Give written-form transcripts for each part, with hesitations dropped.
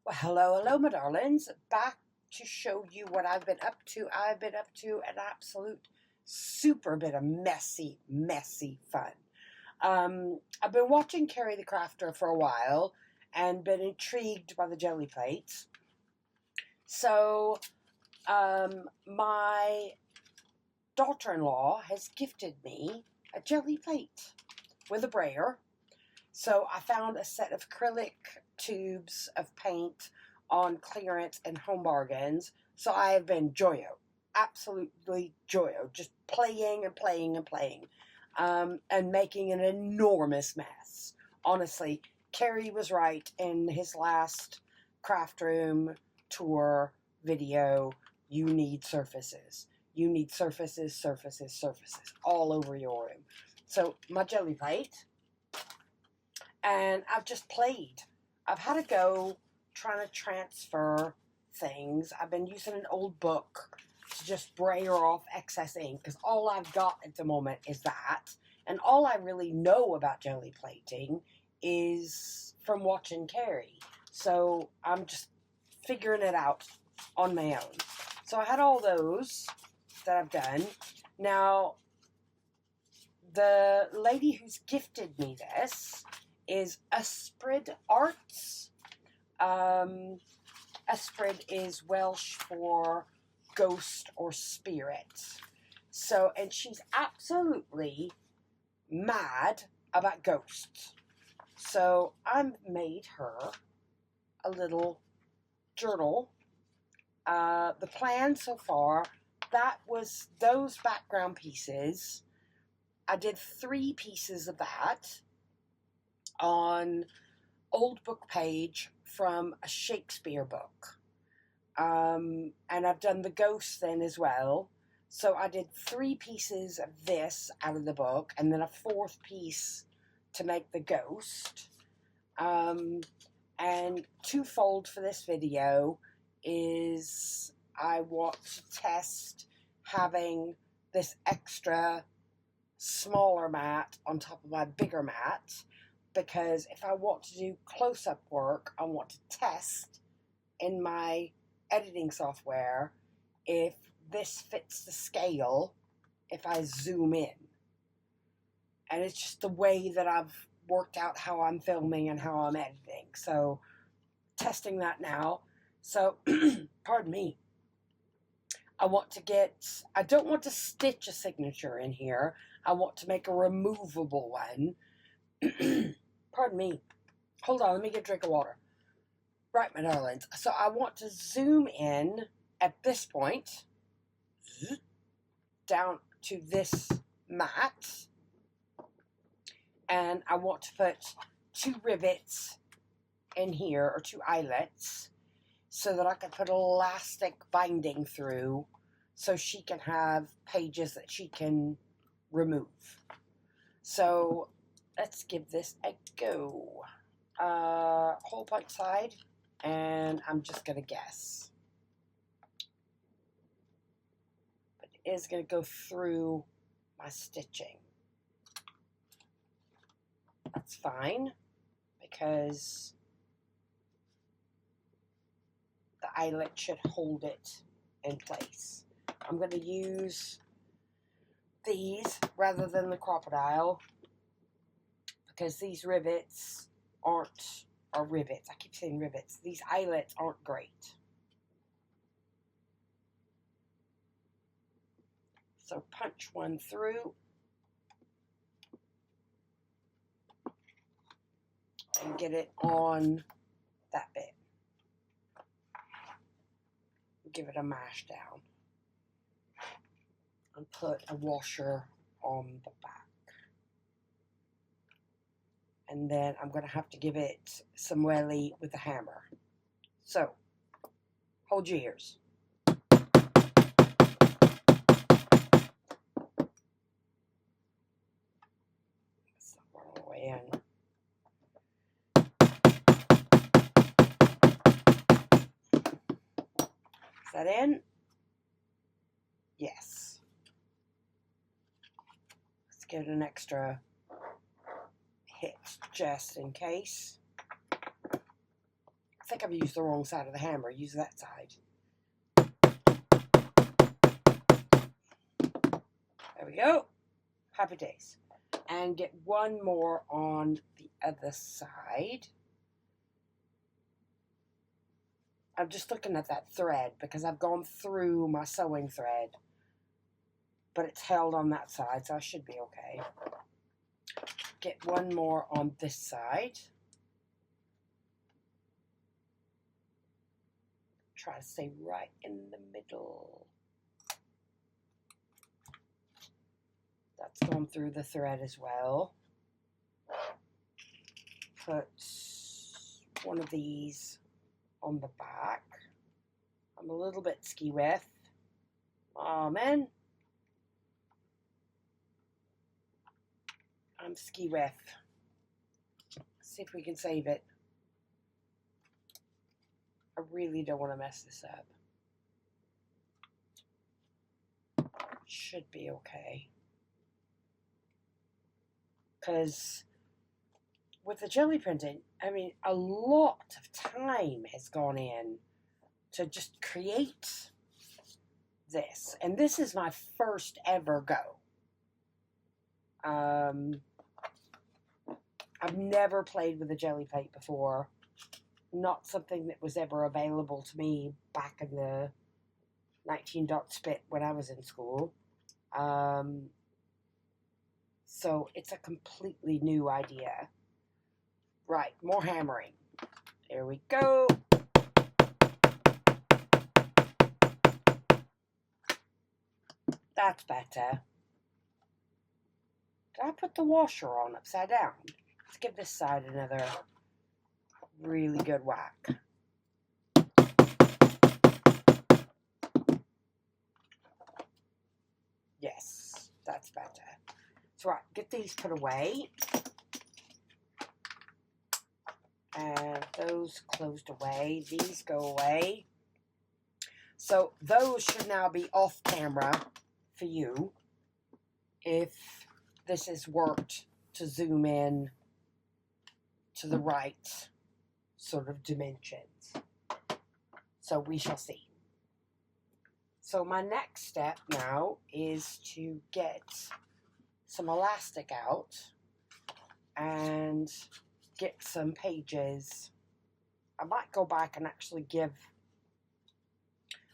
Well, hello, my darlings. Back to show you what I've been up to. I've been up to an absolute super bit of messy fun. I've been watching Carrie the Crafter for a while and been intrigued by the jelly plates. So, my daughter-in-law has gifted me a jelly plate with a brayer. So I found a set of acrylic tubes of paint on clearance and Home Bargains. So I have been joyo, absolutely joyo, just playing and playing and playing, and making an enormous mess. Honestly, Carrie was right in his last craft room tour video. You need surfaces. You need surfaces all over your room. So my jelly plate. And I've just played. I've had a go trying to transfer things. I've been using an old book to just brayer off excess ink because all I've got at the moment is that. And all I really know about jelly plating is from watching Carrie. So I'm just figuring it out on my own. So I had all those that I've done. Now, the lady who's gifted me this is Ysbryd Art. Ysbryd is Welsh for ghost or spirit. So, and she's absolutely mad about ghosts. So I made her a little journal. The plan so far, that was those background pieces. I did 3 pieces of that on old book page from a Shakespeare book. And I've done the ghost then as well. So I did 3 pieces of this out of the book and then a 4th piece to make the ghost. And twofold for this video is I want to test having this extra smaller mat on top of my bigger mat, because if I want to do close-up work, I want to test in my editing software if this fits the scale if I zoom in. And it's just the way that I've worked out how I'm filming and how I'm editing. So, testing that now. So, pardon me. I don't want to stitch a signature in here. I want to make a removable one. Pardon me. Hold on, let me get a drink of water. Right, my darlings. So I want to zoom in at this point, down to this mat. And I want to put 2 rivets in here, or 2 eyelets, so that I can put elastic binding through so she can have pages that she can remove. So let's give this a go. Hole punch side, and I'm just going to guess. But it is going to go through my stitching. That's fine, because the eyelet should hold it in place. I'm going to use these rather than the crocodile, because these rivets are rivets. I keep saying rivets. These eyelets aren't great. So punch one through. And get it on that bit. Give it a mash down. And put a washer on the back. And then I'm going to have to give it some welly with a hammer. So, hold your ears. It's not all the way in. Is that in? Yes. Let's give it an extra hit just in case. think I've used the wrong side of the hammer. Use that side. There we go. Happy days. And get one more on the other side. I'm just looking at that thread because I've gone through my sewing thread, but it's held on that side, so I should be okay. Get one more on this side. Try to stay right in the middle. That's gone through the thread as well. Put one of these on the back. I'm a little bit ski with. Oh man. I'm ski with. See if we can save it. I really don't want to mess this up. Should be okay. Because with the jelly printing, I mean, a lot of time has gone in to just create this. And this is my first ever go. I've never played with a jelly plate before. Not something that was ever available to me back in the 19-dot spit when I was in school. So it's a completely new idea. Right, more hammering. There we go. That's better. Did I put the washer on upside down? Let's give this side another really good whack. Yes, that's better. So right, get these put away. And those closed away. These go away. So those should now be off camera for you if this has worked to zoom in to the right sort of dimensions. So we shall see. So my next step now is to get some elastic out and get some pages. I might go back and actually give,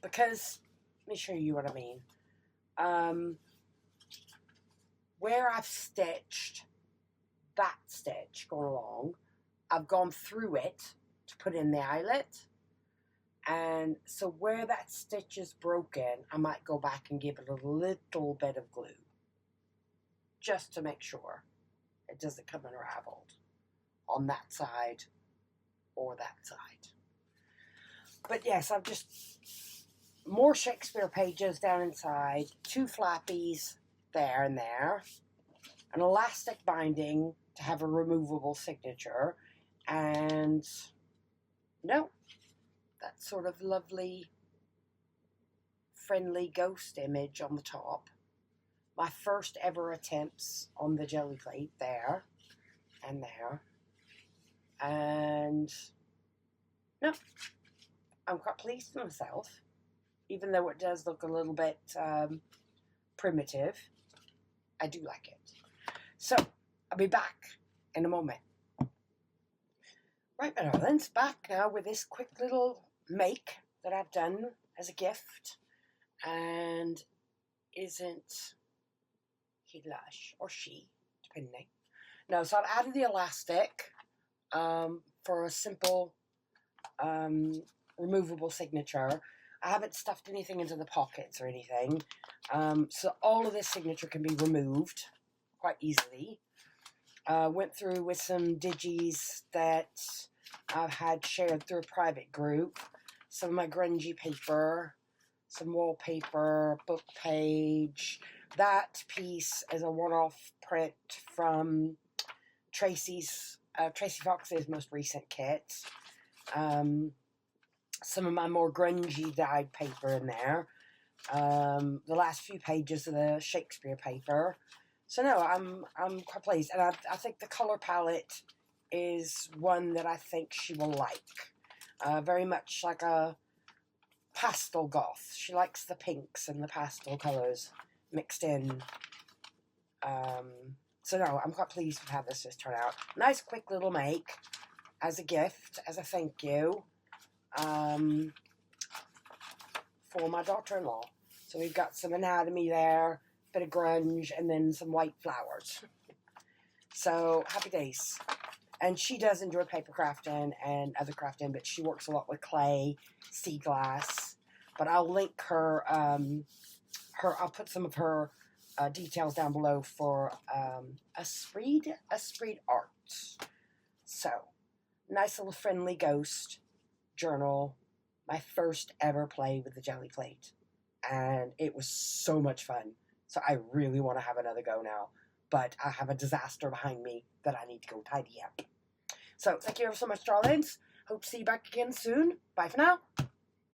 because, let me show you what I mean. Where I've stitched that stitch going along, I've gone through it to put in the eyelet. And so where that stitch is broken, I might go back and give it a little bit of glue, just to make sure it doesn't come unraveled on that side or that side. But yes, I've just more Shakespeare pages down inside, 2 flappies there and there, an elastic binding to have a removable signature, and no, that sort of lovely friendly ghost image on the top. My first ever attempts on the jelly plate there and there. And no, I'm quite pleased with myself, even though it does look a little bit primitive. I do like it. So I'll be back in a moment. Right, my darlings, back now with this quick little make that I've done as a gift. And isn't he lush, or she, depending. No, so I've added the elastic for a simple removable signature. I haven't stuffed anything into the pockets or anything. So all of this signature can be removed quite easily. Went through with some digis that I've had shared through a private group. Some of my grungy paper, some wallpaper, book page. That piece is a one-off print from Tracy Fox's most recent kit. Some of my more grungy dyed paper in there. The last few pages of the Shakespeare paper. So no, I'm quite pleased, and I think the color palette is one that I think she will like. Very much like a pastel goth. She likes the pinks and the pastel colours mixed in. So no, I'm quite pleased with how this has turned out. Nice quick little make as a gift, as a thank you, for my daughter-in-law. So we've got some anatomy there, bit of grunge, and then some white flowers. So happy days. And she does enjoy paper crafting and other crafting, but she works a lot with clay, sea glass. But I'll link her, I'll put some of her details down below for Ysbryd Art. So, nice little friendly ghost journal. My first ever play with the jelly plate. And it was so much fun. So I really want to have another go now. But I have a disaster behind me that I need to go tidy up. So, thank you ever so much, darlings. Hope to see you back again soon. Bye for now.